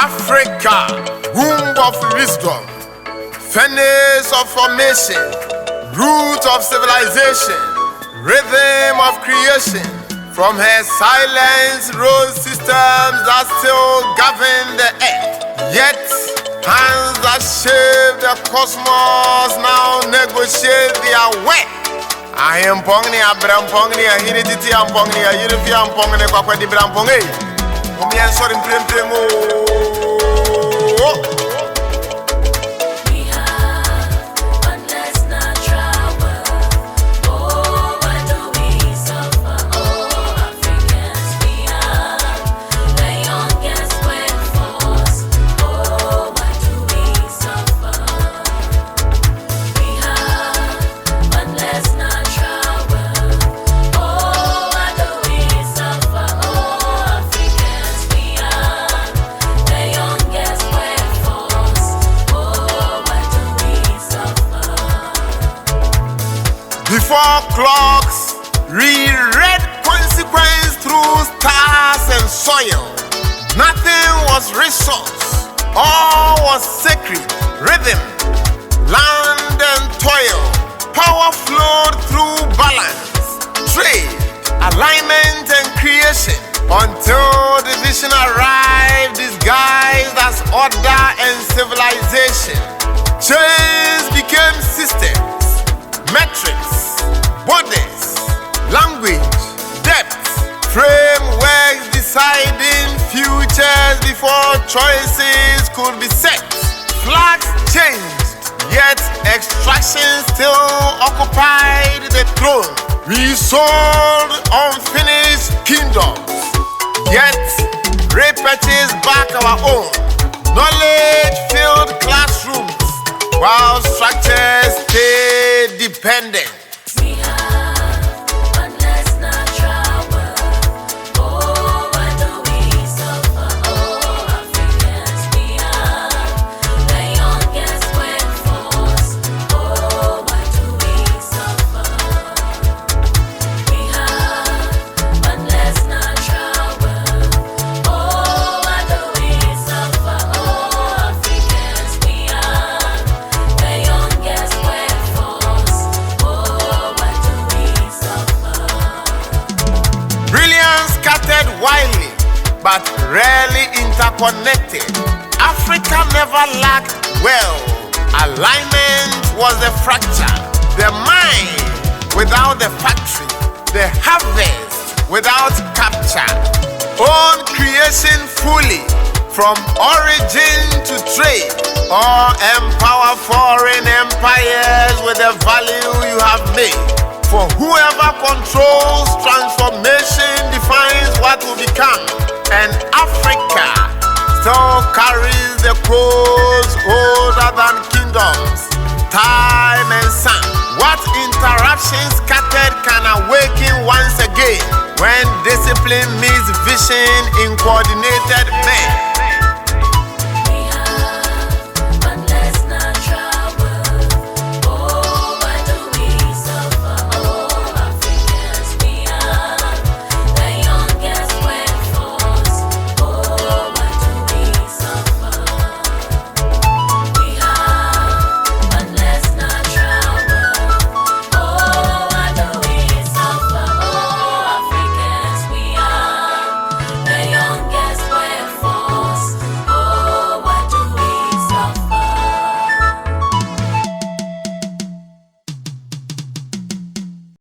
Africa, womb of wisdom, furnace of formation, root of civilization, rhythm of creation. From her silence rose systems that still govern the earth. Yet hands that shape the cosmos now negotiate their way. Ahempɔn ni Aberɛmpɔn ni Ahinititiampɔn ni Ayirifiampɔn ni Kwakwadibiriampɔn. Yɛnsɔre mprenpren We have boundless natural wealth. Oh, why do we suffer? Oh, Africans, we have the youngest workforce. Oh, why do we suffer? We have boundless natural wealth. Oh, why do we suffer? Oh, Africans, we have the youngest workforce. Oh, why do we suffer? Before clocks, reread consequence through stars and soil. Nothing was resource, all was sacred. Rhythm, land and toil. Power flowed through balance, trade, alignment and creation. Until division arrived disguised as order and civilization. Chains became systems, metrics, borders, language, depth, frameworks deciding futures before choices could be set. Flags changed, yet extraction still occupied the throne. We sold unfinished kingdoms, yet repurchased back our own. Knowledge filled classrooms, while structures stay dependent. We have boundless natural wealth. Oh, why do we suffer? Oh, Africans, we have the youngest workforce. Oh, why do we suffer? We have boundless natural wealth. Oh, why do we suffer? Oh, Africans, we have the youngest workforce. Oh, why do we suffer? Brilliance scattered widely, but rarely interconnected. Africa never lacked well. Alignment was the fracture. The mine without the factory. The harvest without capture. Own creation fully, from origin to trade. Or empower foreign empires with the value you have made. For whoever controls transformation defines what will become. And Africa still carries the codes older than kingdoms, time and sun. What interruptions scattered can awaken once again when discipline meets vision in coordinated men.